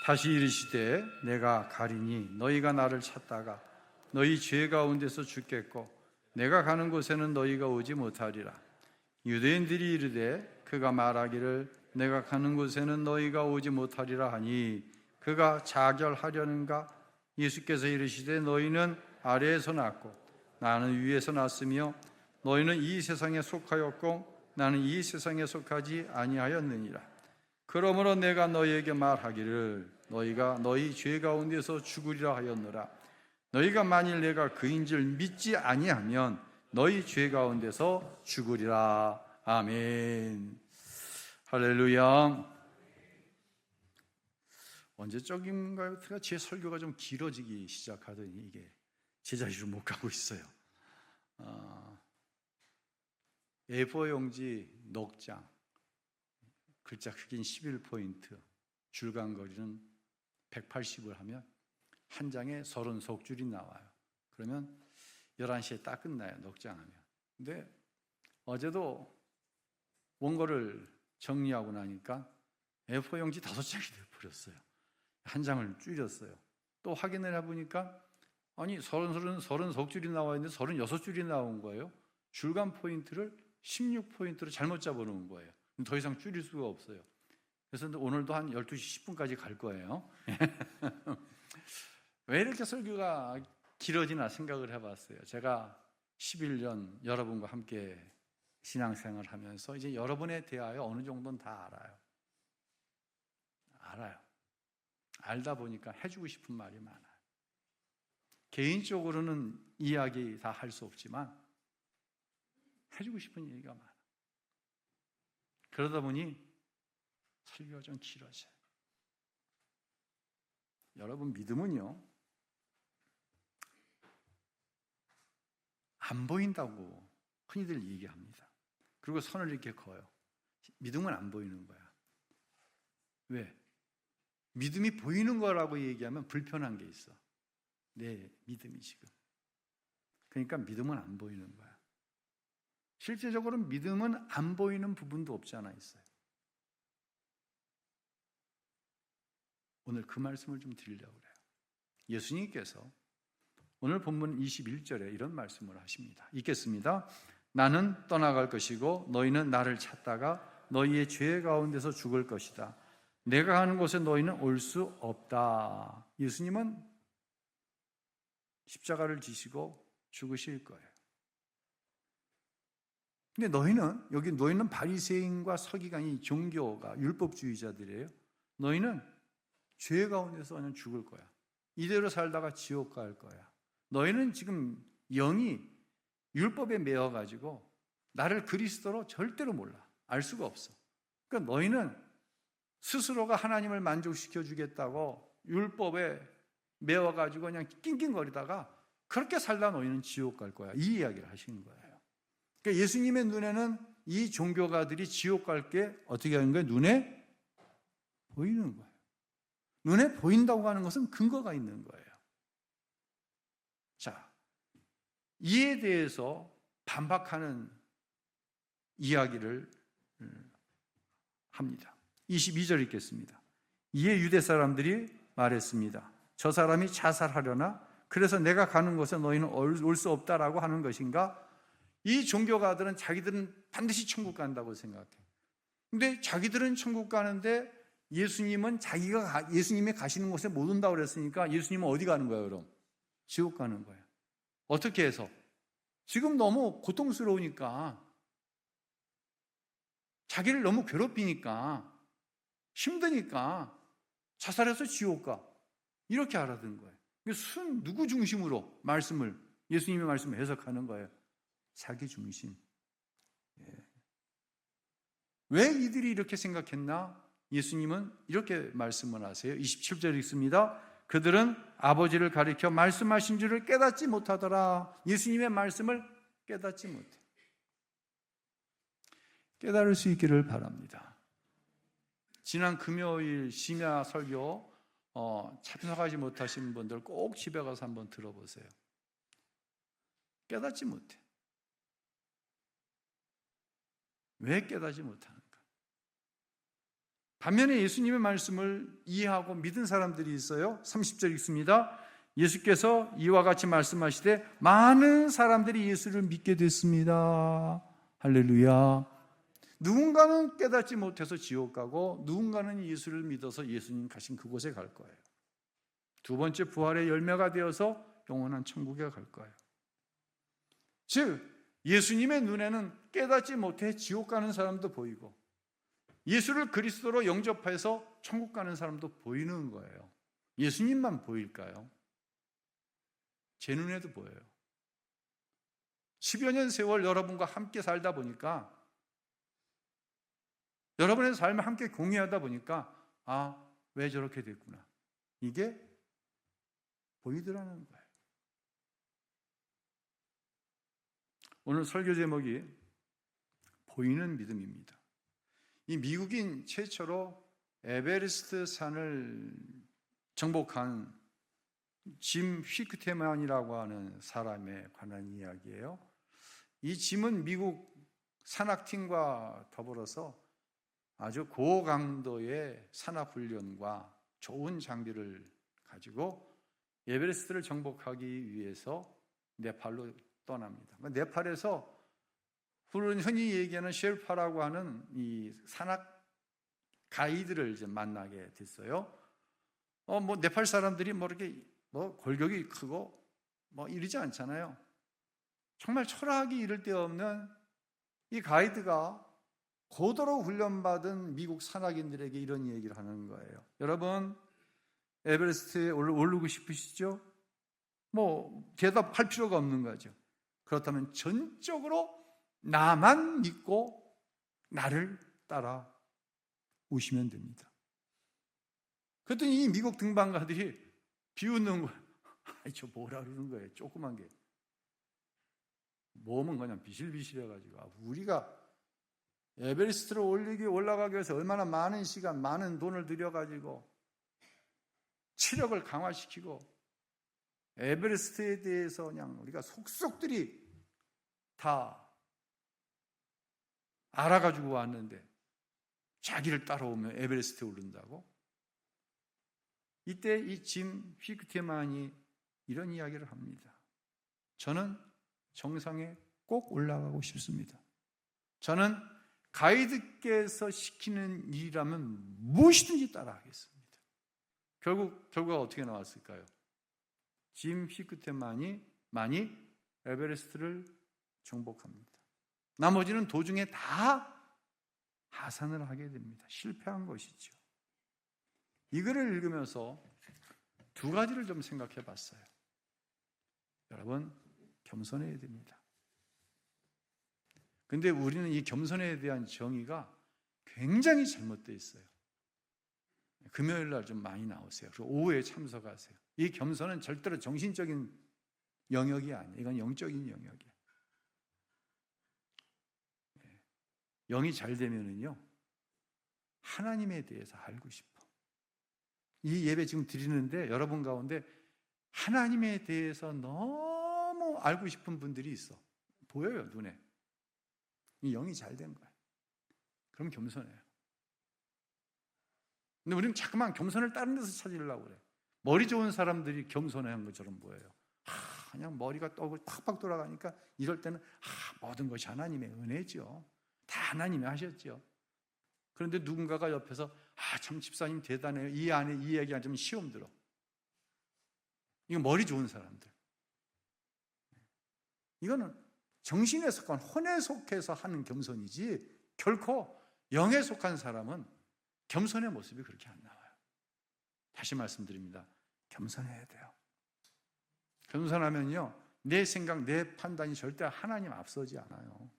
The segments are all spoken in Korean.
다시 이르시되 내가 가리니 너희가 나를 찾다가 너희 죄 가운데서 죽겠고 내가 가는 곳에는 너희가 오지 못하리라. 유대인들이 이르되 그가 말하기를 내가 가는 곳에는 너희가 오지 못하리라 하니 그가 자결하려는가? 예수께서 이르시되 너희는 아래에서 났고 나는 위에서 났으며 너희는 이 세상에 속하였고 나는 이 세상에 속하지 아니하였느니라. 그러므로 내가 너희에게 말하기를 너희가 너희 죄 가운데서 죽으리라 하였노라. 너희가 만일 내가 그인 줄 믿지 아니하면 너희 죄 가운데서 죽으리라. 아멘. 할렐루야. 언제적인가요? 제 설교가 좀 길어지기 시작하더니 이게 제자리로 못 가고 있어요. A4 용지 넉 장, 글자 크기는 11포인트, 줄간거리는 180을 하면 한 장에 30속줄이 나와요. 그러면 11시에 딱 끝나요, 넉 장 하면. 근데 어제도 원고를 정리하고 나니까 A4 용지 5장이 되어버렸어요. 한 장을 줄였어요. 또 확인을 해보니까 아니 30속줄이 나와 있는데 36줄이 나온 거예요. 줄간 포인트를 16포인트로 잘못 잡아놓은 거예요. 더 이상 줄일 수가 없어요. 그래서 오늘도 한 12시 10분까지 갈 거예요. 왜 이렇게 설교가 길어지나 생각을 해봤어요. 제가 11년 여러분과 함께 신앙생활을 하면서 이제 여러분에 대하여 어느 정도는 다 알아요. 알다 보니까 해주고 싶은 말이 많아요. 개인적으로는 이야기 다 할 수 없지만 해주고 싶은 얘기가 많아요. 그러다 보니 설교가 좀 길어져요. 여러분 믿음은요, 안 보인다고 흔히들 얘기합니다. 그리고 선을 이렇게 그어요. 믿음은 안 보이는 거야. 왜? 믿음이 보이는 거라고 얘기하면 불편한 게 있어. 내 믿음이 지금. 그러니까 믿음은 안 보이는 거야. 실제적으로 믿음은 안 보이는 부분도 없지 않아 있어요. 오늘 그 말씀을 좀 드리려고 그래요. 예수님께서 오늘 본문 21절에 이런 말씀을 하십니다. 읽겠습니다. 나는 떠나갈 것이고 너희는 나를 찾다가 너희의 죄 가운데서 죽을 것이다. 내가 가는 곳에 너희는 올 수 없다. 예수님은 십자가를 지시고 죽으실 거예요. 근데 너희는 바리새인과 서기관이 종교가 율법주의자들이에요. 너희는 죄 가운데서 그냥 죽을 거야. 이대로 살다가 지옥 갈 거야. 너희는 지금 영이 율법에 매여가지고 나를 그리스도로 절대로 몰라. 알 수가 없어. 그러니까 너희는 스스로가 하나님을 만족시켜 주겠다고 율법에 매여가지고 그냥 낑낑거리다가 그렇게 살다 너희는 지옥 갈 거야. 이 이야기를 하시는 거예요. 그러니까 예수님의 눈에는 이 종교가들이 지옥 갈 게 어떻게 하는 거예요? 눈에 보이는 거예요. 눈에 보인다고 하는 것은 근거가 있는 거예요. 자, 이에 대해서 반박하는 이야기를 합니다. 22절 읽겠습니다. 이에 유대 사람들이 말했습니다. 저 사람이 자살하려나? 그래서 내가 가는 곳에 너희는 올 수 없다라고 하는 것인가? 이 종교가들은 자기들은 반드시 천국 간다고 생각해. 근데 자기들은 천국 가는데 예수님은 예수님이 가시는 곳에 못 온다고 그랬으니까 예수님은 어디 가는 거예요, 그럼? 지옥 가는 거예요. 어떻게 해서? 지금 너무 고통스러우니까, 자기를 너무 괴롭히니까, 힘드니까 자살해서 지옥 가. 이렇게 알아듣는 거예요. 누구 중심으로 예수님의 말씀을 해석하는 거예요? 자기 중심. 왜 이들이 이렇게 생각했나? 예수님은 이렇게 말씀을 하세요. 27절 읽습니다. 그들은 아버지를 가리켜 말씀하신 줄을 깨닫지 못하더라. 예수님의 말씀을 깨닫지 못해. 깨달을 수 있기를 바랍니다. 지난 금요일 심야 설교 참석하지 못하신 분들 꼭 집에 가서 한번 들어보세요. 깨닫지 못해. 왜 깨닫지 못하는가? 반면에 예수님의 말씀을 이해하고 믿은 사람들이 있어요. 30절 읽습니다. 예수께서 이와 같이 말씀하시되 많은 사람들이 예수를 믿게 됐습니다. 할렐루야. 누군가는 깨닫지 못해서 지옥 가고 누군가는 예수를 믿어서 예수님 가신 그곳에 갈 거예요. 두 번째 부활의 열매가 되어서 영원한 천국에 갈 거예요. 즉 예수님의 눈에는 깨닫지 못해 지옥 가는 사람도 보이고 예수를 그리스도로 영접해서 천국 가는 사람도 보이는 거예요. 예수님만 보일까요? 제 눈에도 보여요. 10여 년 세월 여러분과 함께 살다 보니까 여러분의 삶을 함께 공유하다 보니까 왜 저렇게 됐구나. 이게 보이더라는 거예요. 오늘 설교 제목이 보이는 믿음입니다. 이 미국인 최초로 에베레스트 산을 정복한 짐 휘크테만이라고 하는 사람에 관한 이야기예요. 이 짐은 미국 산악팀과 더불어서 아주 고강도의 산악훈련과 좋은 장비를 가지고 에베레스트를 정복하기 위해서 네팔로 떠납니다. 네팔에서 흔히 얘기하는 쉘파라고 하는 이 산악 가이드를 이제 만나게 됐어요. 네팔 사람들이 이렇게 골격이 크고 이러지 않잖아요. 정말 철학이 이를 데 없는 이 가이드가 고도로 훈련받은 미국 산악인들에게 이런 얘기를 하는 거예요. 여러분, 에베레스트에 오르고 싶으시죠? 대답할 필요가 없는 거죠. 그렇다면 전적으로 나만 믿고 나를 따라 오시면 됩니다. 그랬더니 이 미국 등반가들이 비웃는 거예요. 저 뭐라 그러는 거예요? 조그만 게. 몸은 그냥 비실비실해가지고 우리가 에베레스트를 올라가기 위해서 얼마나 많은 시간, 많은 돈을 들여가지고 체력을 강화시키고 에베레스트에 대해서 그냥 우리가 속속들이 다 알아가지고 왔는데 자기를 따라오면 에베레스트에 오른다고? 이때 이 짐 휘크테만이 이런 이야기를 합니다. 저는 정상에 꼭 올라가고 싶습니다. 저는 가이드께서 시키는 일이라면 무엇이든지 따라하겠습니다. 결과가 어떻게 나왔을까요? 짐 휘크테만이 에베레스트를 정복합니다. 나머지는 도중에 다 하산을 하게 됩니다. 실패한 것이죠. 이 글을 읽으면서 두 가지를 좀 생각해 봤어요. 여러분, 겸손해야 됩니다. 근데 우리는 이 겸손에 대한 정의가 굉장히 잘못되어 있어요. 금요일 날 좀 많이 나오세요. 그리고 오후에 참석하세요. 이 겸손은 절대로 정신적인 영역이 아니에요. 이건 영적인 영역이에요. 영이 잘 되면은요, 하나님에 대해서 알고 싶어. 이 예배 지금 드리는데 여러분 가운데 하나님에 대해서 너무 알고 싶은 분들이 있어. 보여요, 눈에. 이 영이 잘 된 거야. 그럼 겸손해요. 근데 우리는 자꾸만 겸손을 다른 데서 찾으려고 그래. 머리 좋은 사람들이 겸손한 것처럼 보여요. 그냥 머리가 팍팍 돌아가니까 이럴 때는 모든 것이 하나님의 은혜죠. 다 하나님이 하셨죠. 그런데 누군가가 옆에서 참 집사님 대단해요. 이 안에 이 얘기가 좀 시험 들어. 이거 머리 좋은 사람들. 이거는 정신에 속한 혼에 속해서 하는 겸손이지 결코 영에 속한 사람은 겸손의 모습이 그렇게 안 나와요. 다시 말씀드립니다. 겸손해야 돼요. 겸손하면요, 내 생각, 내 판단이 절대 하나님 앞서지 않아요.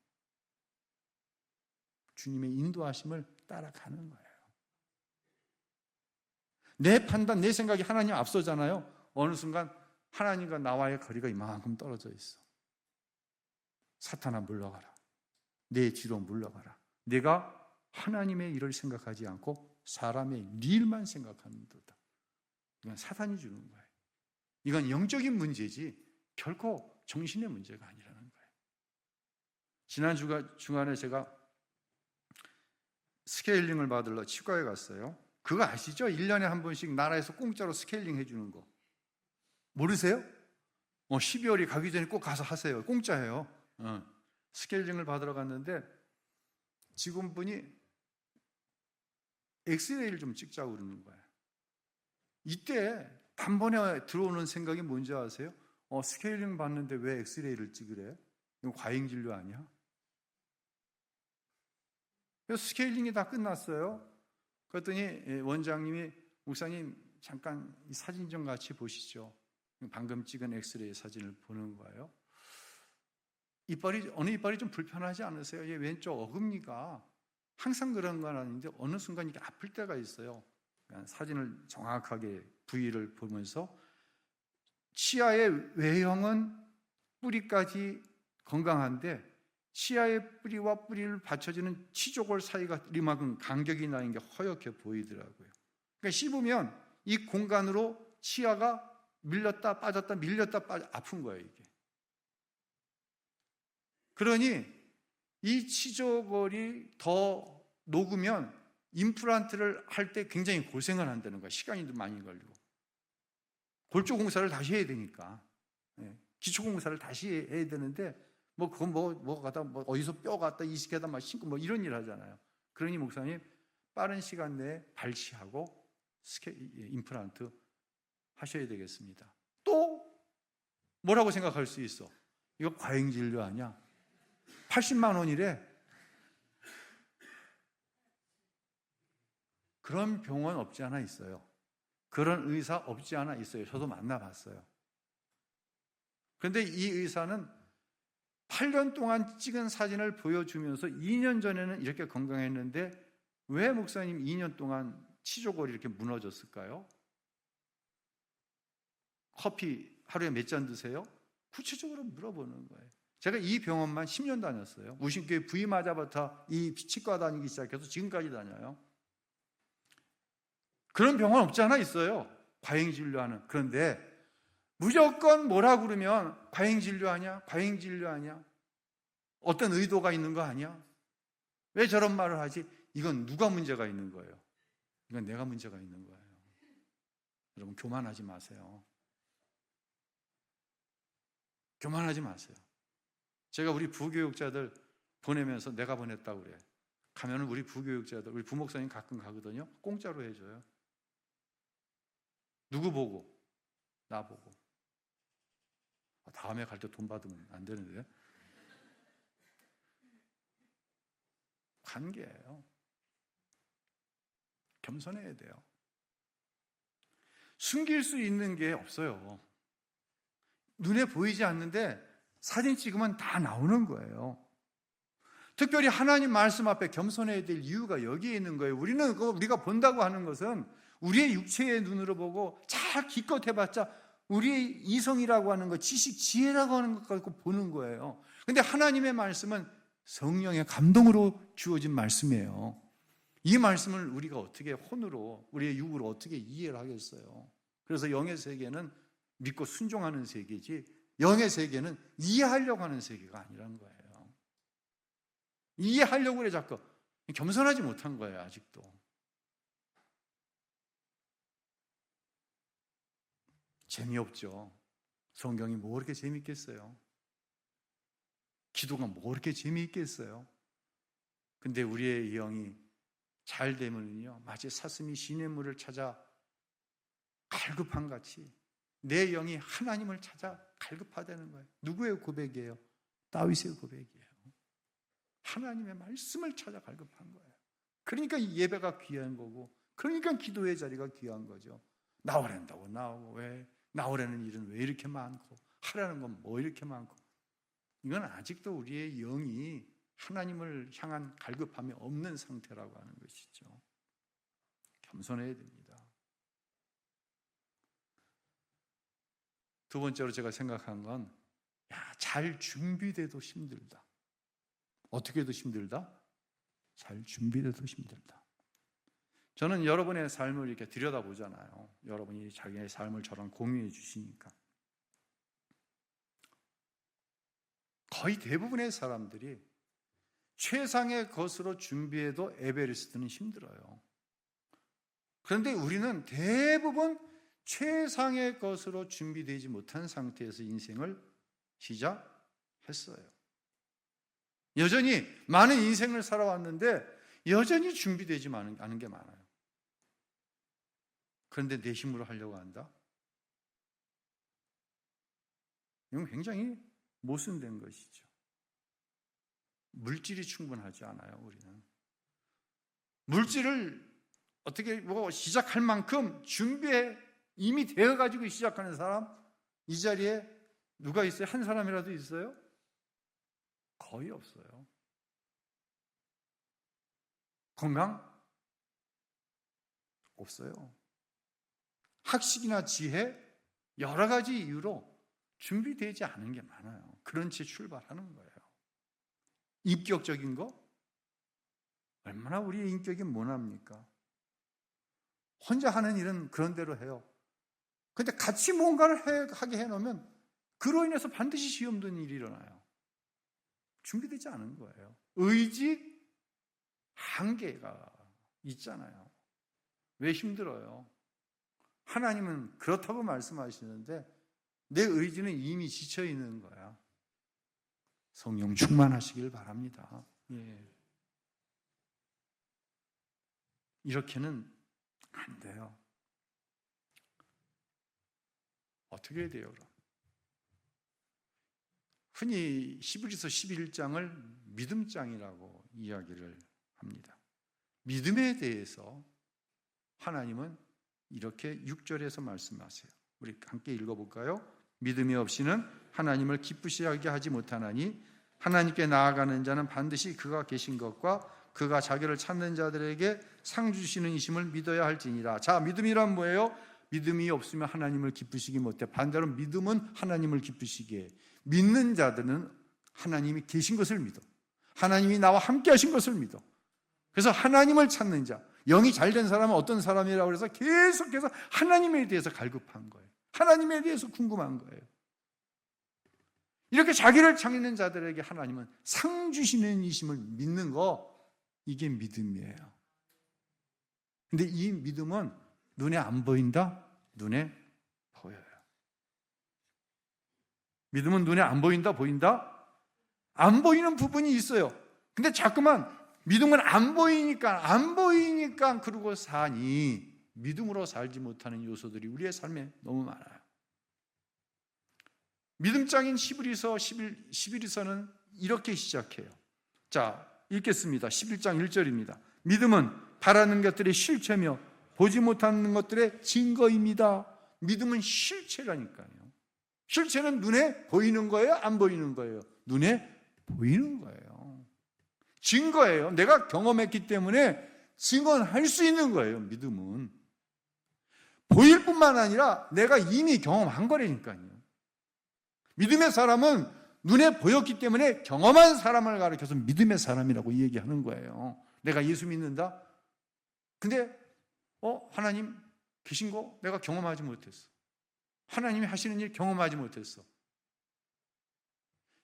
주님의 인도하심을 따라가는 거예요. 내 판단, 내 생각이 하나님 앞서잖아요. 어느 순간 하나님과 나와의 거리가 이만큼 떨어져 있어. 사탄아 물러가라. 내 뒤로 물러가라. 내가 하나님의 일을 생각하지 않고 사람의 일만 생각하는 거다. 이건 사탄이 주는 거예요. 이건 영적인 문제지 결코 정신의 문제가 아니라는 거예요. 지난 주간에 제가 스케일링을 받으러 치과에 갔어요. 그거 아시죠? 1년에 한 번씩 나라에서 공짜로 스케일링 해주는 거. 모르세요? 12월이 가기 전에 꼭 가서 하세요. 공짜예요. 스케일링을 받으러 갔는데 직원분이 엑스레이를 좀 찍자고 그러는 거예요. 이때 단번에 들어오는 생각이 뭔지 아세요? 스케일링 받는데 왜 엑스레이를 찍으래? 이거 과잉 진료 아니야? 그래서 스케일링이 다 끝났어요. 그랬더니 원장님이 목사님 잠깐 이 사진 좀 같이 보시죠. 방금 찍은 엑스레이 사진을 보는 거예요. 어느 이빨이 좀 불편하지 않으세요? 얘 왼쪽 어금니가 항상 그런 건 아닌데 어느 순간 이게 아플 때가 있어요. 사진을 정확하게 부위를 보면서 치아의 외형은 뿌리까지 건강한데 치아의 뿌리와 뿌리를 받쳐주는 치조골 사이가 이만큼 간격이 나는 게 허옇게 보이더라고요. 그러니까 씹으면 이 공간으로 치아가 밀렸다 빠졌다 밀렸다 빠져 아픈 거예요, 이게. 그러니 이 치조골이 더 녹으면 임플란트를 할 때 굉장히 고생을 한다는 거예요. 시간이 많이 걸리고. 골조 공사를 다시 해야 되니까. 기초 공사를 다시 해야 되는데 어디서 뼈 갖다 이식해다 막 신고 이런 일 하잖아요. 그러니 목사님 빠른 시간 내에 발치하고 임플란트 하셔야 되겠습니다. 또 뭐라고 생각할 수 있어? 이거 과잉 진료 아니야? 80만 원이래. 그런 병원 없지 않아 있어요. 그런 의사 없지 않아 있어요. 저도 만나봤어요. 그런데 이 의사는 8년 동안 찍은 사진을 보여주면서 2년 전에는 이렇게 건강했는데 왜 목사님 2년 동안 치조골이 이렇게 무너졌을까요? 커피 하루에 몇 잔 드세요? 구체적으로 물어보는 거예요. 제가 이 병원만 10년 다녔어요. 우신교회 부임하자부터 이 치과 다니기 시작해서 지금까지 다녀요. 그런 병원 없지 않아 있어요. 과잉 진료하는. 그런데 무조건 뭐라 그러면 과잉 진료하냐? 과잉 진료하냐? 어떤 의도가 있는 거 아니야? 왜 저런 말을 하지? 이건 누가 문제가 있는 거예요? 이건 내가 문제가 있는 거예요. 여러분 교만하지 마세요. 교만하지 마세요. 제가 우리 부교육자들 보내면서 내가 보냈다고 그래. 가면은 우리 부교육자들, 우리 부목사님 가끔 가거든요. 공짜로 해줘요. 누구 보고? 나 보고. 다음에 갈 때 돈 받으면 안 되는데. 관계예요. 겸손해야 돼요. 숨길 수 있는 게 없어요. 눈에 보이지 않는데 사진 찍으면 다 나오는 거예요. 특별히 하나님 말씀 앞에 겸손해야 될 이유가 여기에 있는 거예요. 우리가 본다고 하는 것은 우리의 육체의 눈으로 보고 잘 기껏 해봤자 우리의 이성이라고 하는 것, 지식, 지혜라고 하는 것 갖고 보는 거예요. 그런데 하나님의 말씀은 성령의 감동으로 주어진 말씀이에요. 이 말씀을 우리가 어떻게 혼으로, 우리의 육으로 어떻게 이해를 하겠어요? 그래서 영의 세계는 믿고 순종하는 세계지, 영의 세계는 이해하려고 하는 세계가 아니라는 거예요. 이해하려고 그래 자꾸. 겸손하지 못한 거예요, 아직도. 재미없죠. 성경이 뭐 그렇게 재미있겠어요? 기도가 뭐 그렇게 재미있겠어요? 근데 우리의 영이 잘 되면요, 마치 사슴이 시냇물을 찾아 갈급한 같이 내 영이 하나님을 찾아 갈급하다는 거예요. 누구의 고백이에요? 다윗의 고백이에요. 하나님의 말씀을 찾아 갈급한 거예요. 그러니까 이 예배가 귀한 거고, 그러니까 기도의 자리가 귀한 거죠. 나오란다고 나오고, 왜 나오라는 일은 왜 이렇게 많고, 하라는 건 뭐 이렇게 많고. 이건 아직도 우리의 영이 하나님을 향한 갈급함이 없는 상태라고 하는 것이죠. 겸손해야 됩니다. 두 번째로 제가 생각한 건, 잘 준비돼도 힘들다. 어떻게 해도 힘들다? 잘 준비돼도 힘들다. 저는 여러분의 삶을 이렇게 들여다보잖아요. 여러분이 자기의 삶을 저랑 공유해 주시니까. 거의 대부분의 사람들이 최상의 것으로 준비해도 에베레스트는 힘들어요. 그런데 우리는 대부분 최상의 것으로 준비되지 못한 상태에서 인생을 시작했어요. 여전히 많은 인생을 살아왔는데 여전히 준비되지 않은 게 많아요. 그런데 내 힘으로 하려고 한다? 이건 굉장히 모순된 것이죠. 물질이 충분하지 않아요, 우리는. 물질을 어떻게 시작할 만큼 준비해 이미 되어가지고 시작하는 사람, 이 자리에 누가 있어요? 한 사람이라도 있어요? 거의 없어요. 건강? 없어요. 학식이나 지혜? 여러 가지 이유로 준비되지 않은 게 많아요. 그런 채 출발하는 거예요. 인격적인 거? 얼마나 우리의 인격이 모납니까? 혼자 하는 일은 그런 대로 해요. 근데 같이 뭔가를 하게 해놓으면 그로 인해서 반드시 시험 드는 일이 일어나요. 준비되지 않은 거예요. 의지 한계가 있잖아요. 왜 힘들어요? 하나님은 그렇다고 말씀하시는데 내 의지는 이미 지쳐 있는 거야. 성령 충만하시길 바랍니다. 예. 이렇게는 안 돼요. 어떻게 해야 돼요, 그럼? 흔히 히브리서 11장을 믿음장이라고 이야기를 합니다. 믿음에 대해서 하나님은 이렇게 6절에서 말씀하세요. 우리 함께 읽어볼까요? 믿음이 없이는 하나님을 기쁘시게 하지 못하나니 하나님께 나아가는 자는 반드시 그가 계신 것과 그가 자기를 찾는 자들에게 상 주시는 이심을 믿어야 할지니라. 자, 믿음이란 뭐예요? 믿음이 없으면 하나님을 기쁘시기 못해. 반대로 믿음은 하나님을 기쁘시게 해. 믿는 자들은 하나님이 계신 것을 믿어. 하나님이 나와 함께 하신 것을 믿어. 그래서 하나님을 찾는 자, 영이 잘된 사람은 어떤 사람이라고 해서 계속해서 하나님에 대해서 갈급한 거예요. 하나님에 대해서 궁금한 거예요. 이렇게 자기를 찾는 자들에게 하나님은 상 주시는 이심을 믿는 거, 이게 믿음이에요. 근데 이 믿음은 눈에 안 보인다? 눈에 보여요. 믿음은 눈에 안 보인다? 보인다? 안 보이는 부분이 있어요. 근데 자꾸만 믿음은 안 보이니까 그러고 사니 믿음으로 살지 못하는 요소들이 우리의 삶에 너무 많아요. 믿음장인 히브리서 11서는 이렇게 시작해요. 자, 읽겠습니다. 11장 1절입니다. 믿음은 바라는 것들의 실체며 보지 못하는 것들의 증거입니다. 믿음은 실체라니까요. 실체는 눈에 보이는 거예요? 안 보이는 거예요? 눈에 보이는 거예요. 증거예요. 내가 경험했기 때문에 증언할 수 있는 거예요. 믿음은 보일 뿐만 아니라 내가 이미 경험한 거라니까요. 믿음의 사람은 눈에 보였기 때문에 경험한 사람을 가리켜서 믿음의 사람이라고 얘기하는 거예요. 내가 예수 믿는다? 근데 하나님 계신 거 내가 경험하지 못했어. 하나님이 하시는 일 경험하지 못했어.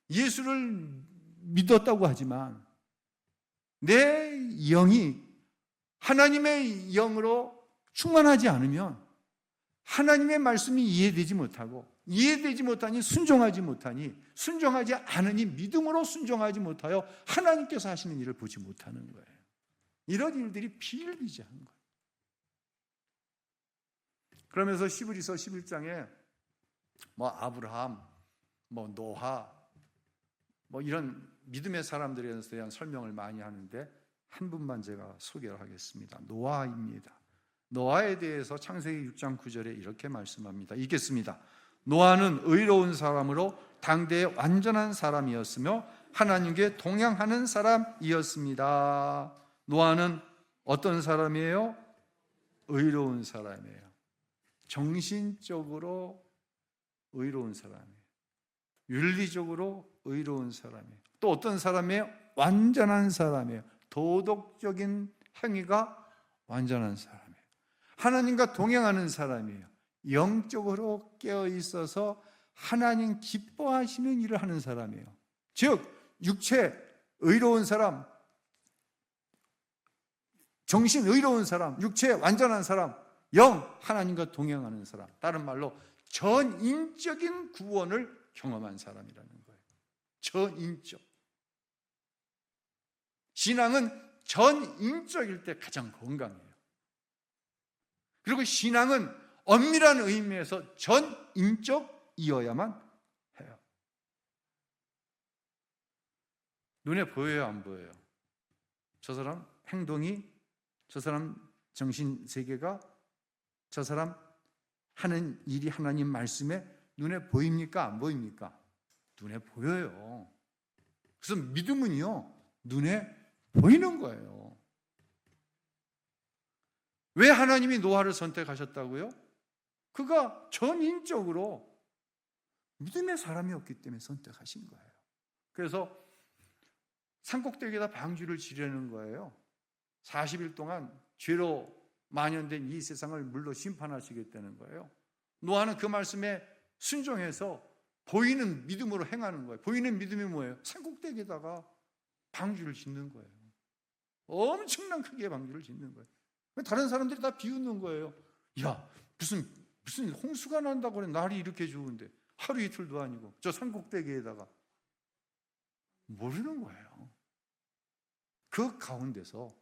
예수를 믿었다고 하지만 내 영이 하나님의 영으로 충만하지 않으면 하나님의 말씀이 이해되지 못하니 순종하지 않으니 믿음으로 순종하지 못하여 하나님께서 하시는 일을 보지 못하는 거예요. 이런 일들이 비일비재한 거예요. 그러면서 히브리서 11장에 아브라함, 노아, 이런 믿음의 사람들에 대한 설명을 많이 하는데 한 분만 제가 소개를 하겠습니다. 노아입니다. 노아에 대해서 창세기 6장 9절에 이렇게 말씀합니다. 읽겠습니다. 노아는 의로운 사람으로 당대의 완전한 사람이었으며 하나님께 동행하는 사람이었습니다. 노아는 어떤 사람이에요? 의로운 사람이에요. 정신적으로 의로운 사람이에요. 윤리적으로 의로운 사람이에요. 또 어떤 사람이에요? 완전한 사람이에요. 도덕적인 행위가 완전한 사람이에요. 하나님과 동행하는 사람이에요. 영적으로 깨어 있어서 하나님 기뻐하시는 일을 하는 사람이에요. 즉 육체, 의로운 사람, 정신 의로운 사람, 육체 완전한 사람, 영 하나님과 동행하는 사람, 다른 말로 전인적인 구원을 경험한 사람이라는 거예요. 전인적. 신앙은 전인적일 때 가장 건강해요. 그리고 신앙은 엄밀한 의미에서 전인적이어야만 해요. 눈에 보여요, 안 보여요? 저 사람 행동이, 저 사람 정신세계가, 저 사람 하는 일이 하나님 말씀에 눈에 보입니까? 안 보입니까? 눈에 보여요. 그래서 믿음은요, 눈에 보이는 거예요. 왜 하나님이 노아를 선택하셨다고요? 그가 전인적으로 믿음의 사람이었기 때문에 선택하신 거예요. 그래서 산꼭대기에다 방주를 지르는 거예요. 40일 동안 죄로 만연된 이 세상을 물로 심판하시겠다는 거예요. 노아는 그 말씀에 순종해서 보이는 믿음으로 행하는 거예요. 보이는 믿음이 뭐예요? 산꼭대기에다가 방주를 짓는 거예요. 엄청난 크기의 방주를 짓는 거예요. 다른 사람들이 다 비웃는 거예요. 야, 무슨 홍수가 난다고 그래. 날이 이렇게 좋은데 하루 이틀도 아니고 저 산꼭대기에다가. 모르는 거예요. 그 가운데서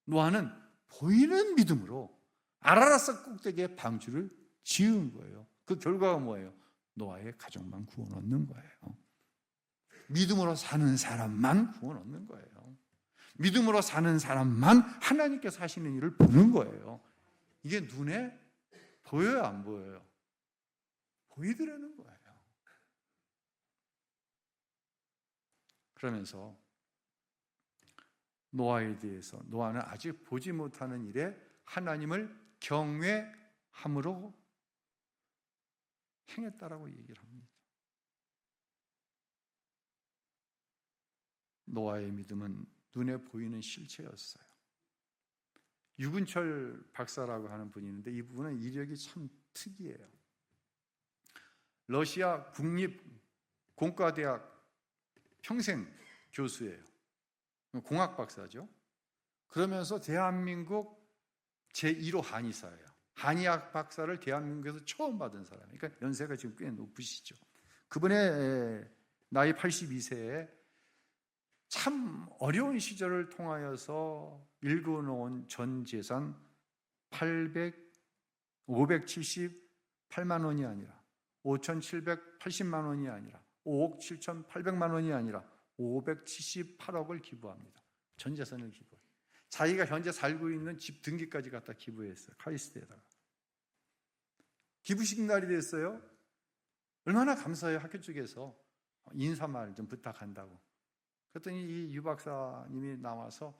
노아는 보이는 믿음으로 아라랏산 꼭대기에 방주를 지은 거예요. 그 결과가 뭐예요? 노아의 가족만 구원 얻는 거예요. 믿음으로 사는 사람만 구원 얻는 거예요. 믿음으로 사는 사람만 하나님께서 하시는 일을 보는 거예요. 이게 눈에 보여요, 안 보여요? 보이더라는 거예요. 그러면서 노아에 대해서 노아는 아직 보지 못하는 일에 하나님을 경외함으로 행했다라고 얘기를 합니다. 노아의 믿음은 눈에 보이는 실체였어요. 유근철 박사라고 하는 분이 있는데 이 분은 이력이 참 특이해요. 러시아 국립공과대학 평생 교수예요. 공학 박사죠. 그러면서 대한민국 제1호 한의사예요. 한의학 박사를 대한민국에서 처음 받은 사람. 그러니까 연세가 지금 꽤 높으시죠. 그분의 나이 82세에 참 어려운 시절을 통하여서 일궈놓은 전 재산 578만 원이 아니라 5,780만 원이 아니라 5억 7,800만 원이 아니라 578억을 기부합니다. 전 재산을 기부해요. 자기가 현재 살고 있는 집 등기까지 갖다 기부했어요. 카이스트에다가. 기부식 날이 됐어요. 얼마나 감사해요. 학교 쪽에서 인사말 좀 부탁한다고. 그랬더니 이 유 박사님이 나와서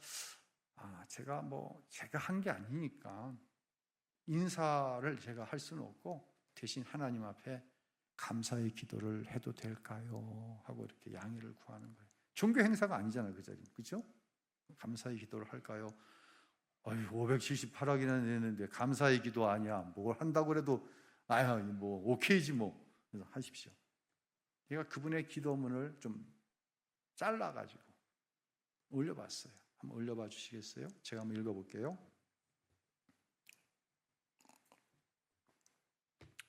제가 한 게 아니니까 인사를 제가 할 수는 없고 대신 하나님 앞에 감사의 기도를 해도 될까요? 하고 이렇게 양해를 구하는 거예요. 종교 행사가 아니잖아요, 그 자리. 그렇죠? 감사의 기도를 할까요? 578억이나 내는데 감사의 기도 아니야. 뭘 한다고 그래도 오케이지 뭐. 그래서 하십시오. 제가 그분의 기도문을 좀 잘라가지고 올려봤어요. 한번 올려봐 주시겠어요? 제가 한번 읽어볼게요.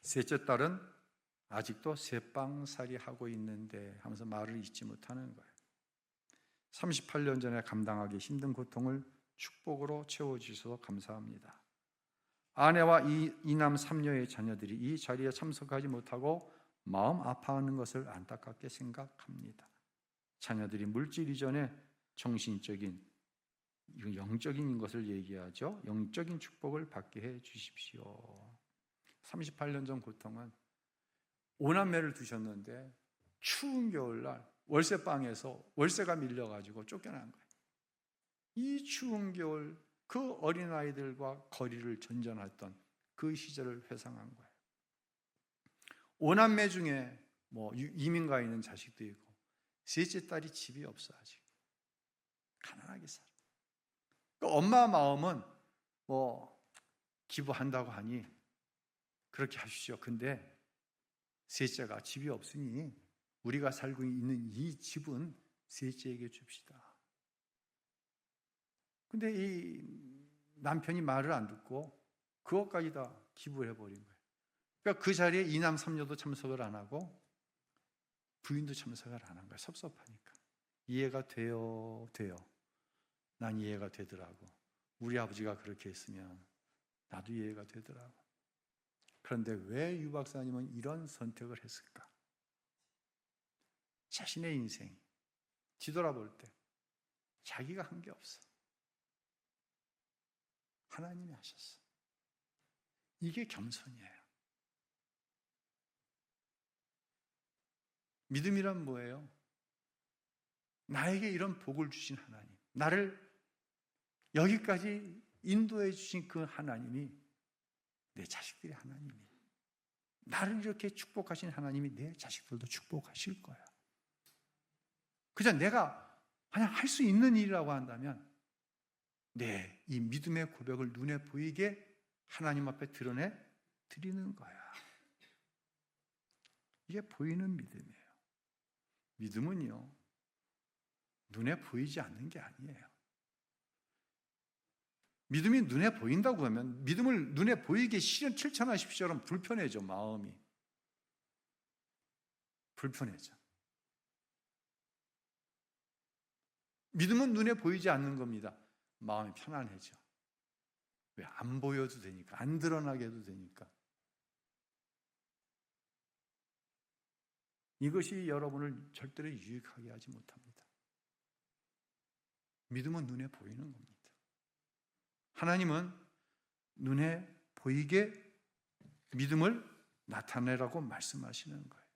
셋째 딸은 아직도 새빵살이 하고 있는데 하면서 말을 잊지 못하는 거예요. 38년 전에 감당하기 힘든 고통을 축복으로 채워주셔서 감사합니다. 아내와 이남 3녀의 자녀들이 이 자리에 참석하지 못하고 마음 아파하는 것을 안타깝게 생각합니다. 자녀들이 물질 이전에 정신적인, 영적인 것을 얘기하죠. 영적인 축복을 받게 해 주십시오. 38년 전 고통은 5남매를 두셨는데 추운 겨울날 월세방에서 월세가 밀려가지고 쫓겨난 거예요. 이 추운 겨울 그 어린아이들과 거리를 전전했던 그 시절을 회상한 거예요. 5남매 중에 이민 가 있는 자식도 있고 셋째 딸이 집이 없어 아직. 가난하게 살아. 그 엄마 마음은 기부한다고 하니 그렇게 하십시오. 근데 셋째가 집이 없으니 우리가 살고 있는 이 집은 셋째에게 줍시다. 근데 이 남편이 말을 안 듣고 그것까지 다 기부를 해버린 거예요. 그러니까 그 자리에 이남 삼녀도 참석을 안 하고 부인도 참석을 안 한 거예요. 섭섭하니까. 이해가 돼요. 난 이해가 되더라고. 우리 아버지가 그렇게 했으면 나도 이해가 되더라고. 그런데 왜 유 박사님은 이런 선택을 했을까? 자신의 인생 뒤돌아볼 때 자기가 한 게 없어. 하나님이 하셨어. 이게 겸손이에요. 믿음이란 뭐예요? 나에게 이런 복을 주신 하나님, 나를 여기까지 인도해 주신 그 하나님이 내 자식들의 하나님이에요. 나를 이렇게 축복하신 하나님이 내 자식들도 축복하실 거야. 그냥 내가 그냥 할 수 있는 일이라고 한다면 이 믿음의 고백을 눈에 보이게 하나님 앞에 드러내 드리는 거야. 이게 보이는 믿음이에요. 믿음은요, 눈에 보이지 않는 게 아니에요. 믿음이 눈에 보인다고 하면 믿음을 눈에 보이게 실천하십시오라면 불편해져. 마음이 불편해져. 믿음은 눈에 보이지 않는 겁니다. 마음이 편안해져. 왜? 안 보여도 되니까, 안 드러나게 해도 되니까. 이것이 여러분을 절대로 유익하게 하지 못합니다. 믿음은 눈에 보이는 겁니다. 하나님은 눈에 보이게 믿음을 나타내라고 말씀하시는 거예요.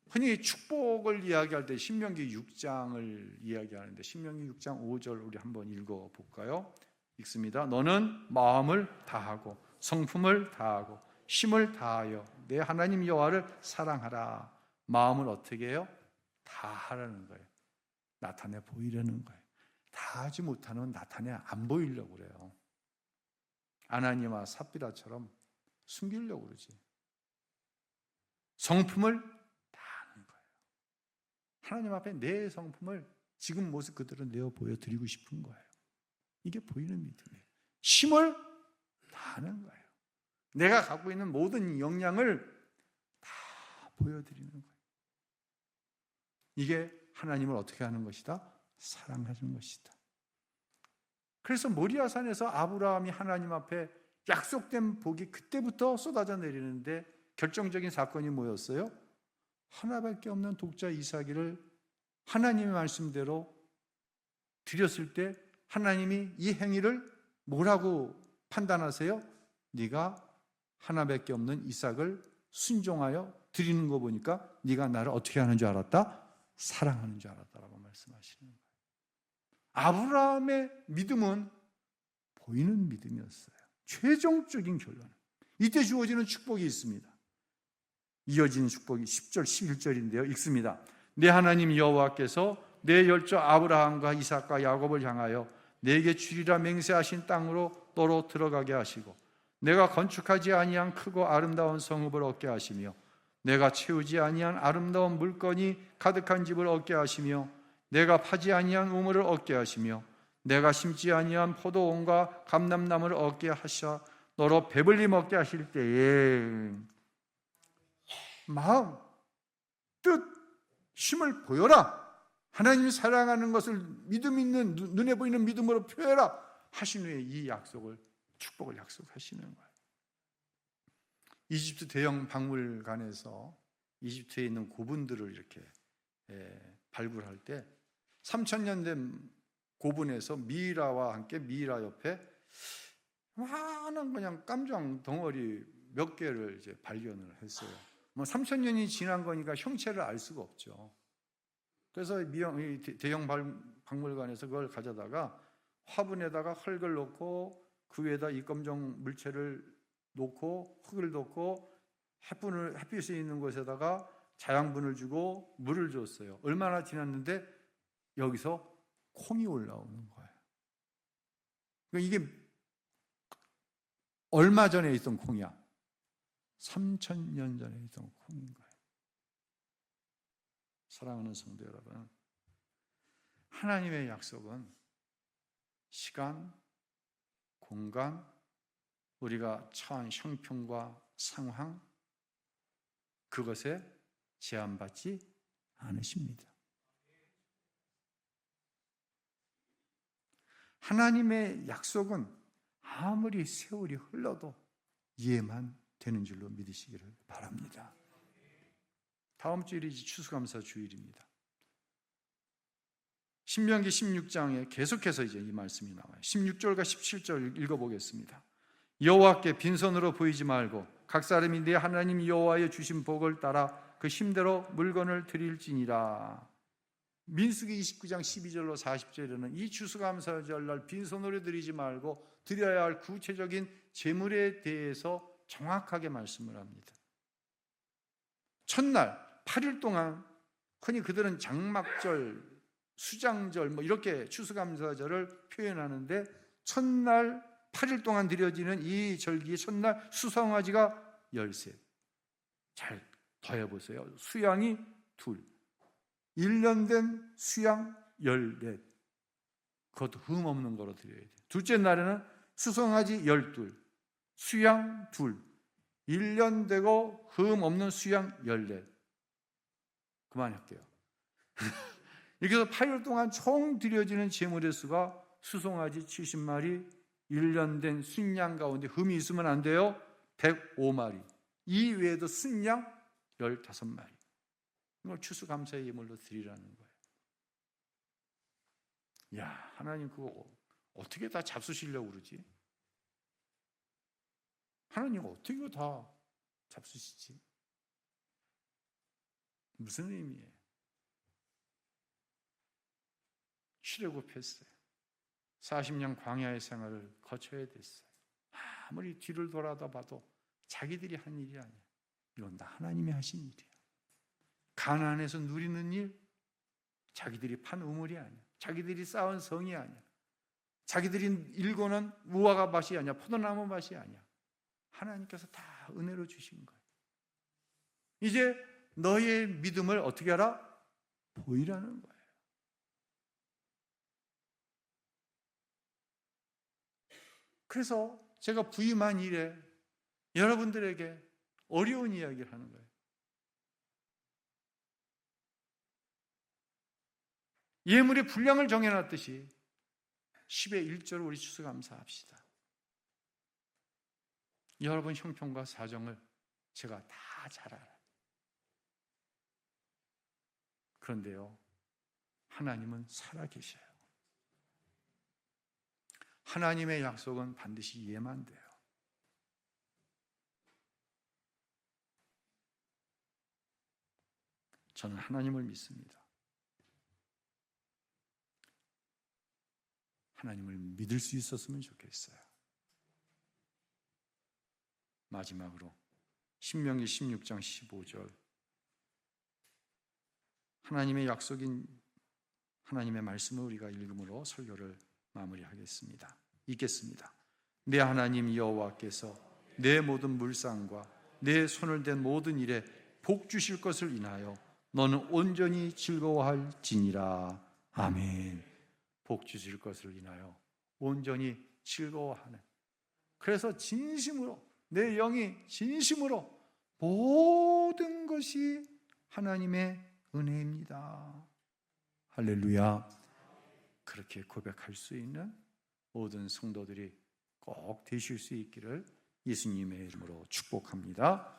흔히 축복을 이야기할 때 신명기 6장을 이야기하는데 신명기 6장 5절 우리 한번 읽어볼까요? 읽습니다. 너는 마음을 다하고 성품을 다하고 힘을 다하여 내 하나님 여호와를 사랑하라. 마음을 어떻게 해요? 다하라는 거예요. 나타내 보이려는 거예요. 다하지 못하는 나타내 안 보이려고 그래요. 아나니와 삽비라처럼 숨기려고 그러지. 성품을 다하는 거예요. 하나님 앞에 내 성품을 지금 모습 그대로 내어 보여드리고 싶은 거예요. 이게 보이는 믿음이에요. 힘을 다하는 거예요. 내가 갖고 있는 모든 역량을 다 보여드리는 거예요. 이게 하나님을 어떻게 하는 것이다? 사랑하는 것이다. 그래서 모리아산에서 아브라함이 하나님 앞에 약속된 복이 그때부터 쏟아져 내리는데 결정적인 사건이 뭐였어요? 하나밖에 없는 독자 이삭을 하나님의 말씀대로 드렸을 때 하나님이 이 행위를 뭐라고 판단하세요? 네가 하나밖에 없는 이삭을 순종하여 드리는 거 보니까 네가 나를 어떻게 하는 줄 알았다? 사랑하는 줄 알았다라고 말씀하시는 거예요. 아브라함의 믿음은 보이는 믿음이었어요. 최종적인 결론. 이때 주어지는 축복이 있습니다. 이어지는 축복이 10절, 11절인데요. 읽습니다. 내 하나님 여호와께서 내 열조 아브라함과 이삭과 야곱을 향하여 내게 주리라 맹세하신 땅으로 너로 들어가게 하시고 내가 건축하지 아니한 크고 아름다운 성읍을 얻게 하시며 내가 채우지 아니한 아름다운 물건이 가득한 집을 얻게 하시며 내가 파지 아니한 우물을 얻게 하시며 내가 심지 아니한 포도원과 감람나무를 얻게 하셔 너로 배불리 먹게 하실 때에 마음, 뜻, 힘을 보여라. 하나님이 사랑하는 것을 믿음 있는 눈에 보이는 믿음으로 표해라 하신 후에 이 약속을 축복을 약속하시는 거예요. 이집트 대형 박물관에서 이집트에 있는 고분들을 이렇게 발굴할 때 3000년 된 고분에서 미이라와 함께 미이라 옆에 많은 그냥 깜장 덩어리 몇 개를 이제 발견을 했어요. 뭐 3000년이 지난 거니까 형체를 알 수가 없죠. 그래서 대형 박물관에서 그걸 가져다가 화분에다가 흙을 넣고 그 위에다 이 검정 물체를 놓고 흙을 넣고 햇빛이 있는 곳에다가 자양분을 주고 물을 줬어요. 얼마나 지났는데 여기서 콩이 올라오는 거예요. 그러니까 이게 얼마 전에 있던 콩이야? 3000년 전에 있던 콩인 거예요. 사랑하는 성도 여러분, 하나님의 약속은 시간, 공간, 우리가 처한 형편과 상황, 그것에 제한받지 않으십니다. 하나님의 약속은 아무리 세월이 흘러도 이해만 되는 줄로 믿으시기를 바랍니다. 다음 주일이 추수감사 주일입니다. 신명기 16장에 계속해서 이제 이 말씀이 나와요. 16절과 17절 읽어보겠습니다. 여호와께 빈손으로 보이지 말고 각 사람이 내 하나님 여호와의 주신 복을 따라 그 힘대로 물건을 드릴지니라. 민수기 29장 12절로 40절에는 이 추수감사절날 빈손으로 드리지 말고 드려야 할 구체적인 제물에 대해서 정확하게 말씀을 합니다. 첫날 8일 동안 흔히 그들은 장막절, 수장절 이렇게 추수감사절을 표현하는데 첫날 8일 동안 드려지는 이 절기의 첫날 수송아지가 13. 잘 더해보세요. 수양이 2, 1년 된 수양 14. 그것도 흠 없는 거로 드려야 돼요. 둘째 날에는 수송아지 12, 수양 2, 1년 되고 흠 없는 수양 14. 그만할게요. 이렇게 해서 8일 동안 총 드려지는 제물의 수가 수송아지 70마리, 1년 된 순양 가운데 흠이 있으면 안 돼요. 105마리. 이 외에도 순양 15마리. 이걸 추수감사의 예물로 드리라는 거예요. 야, 하나님 그거 어떻게 다 잡수시려고 그러지? 하나님 어떻게 그거 다 잡수시지? 무슨 의미예요? 출애굽했어요. 40년 광야의 생활을 거쳐야 됐어요. 아무리 뒤를 돌아다 봐도 자기들이 한 일이 아니야. 이건 다 하나님이 하신 일이야. 가나안에서 누리는 일, 자기들이 판 우물이 아니야. 자기들이 쌓은 성이 아니야. 자기들이 일궈낸 무화과 밭이 아니야. 포도나무 밭이 아니야. 하나님께서 다 은혜로 주신 거예요. 이제 너의 믿음을 어떻게 하라? 보이라는 거예요. 그래서 제가 부임한 이래 여러분들에게 어려운 이야기를 하는 거예요. 예물의 분량을 정해놨듯이 10의 1조로 우리 추수감사합시다. 여러분 형편과 사정을 제가 다 잘 알아요. 그런데요, 하나님은 살아계셔요. 하나님의 약속은 반드시 이해만 돼요. 저는 하나님을 믿습니다. 하나님을 믿을 수 있었으면 좋겠어요. 마지막으로 신명기 16장 15절 하나님의 약속인 하나님의 말씀을 우리가 읽음으로 설교를 마무리하겠습니다. 읽겠습니다. 내 하나님 여호와께서 내 모든 물상과 내 손을 댄 모든 일에 복 주실 것을 인하여 너는 온전히 즐거워할지니라. 아멘. 복 주실 것을 인하여 온전히 즐거워하는, 그래서 진심으로 내 영이 진심으로 모든 것이 하나님의 은혜입니다. 할렐루야. 그렇게 고백할 수 있는 모든 성도들이 꼭 되실 수 있기를 예수님의 이름으로 축복합니다.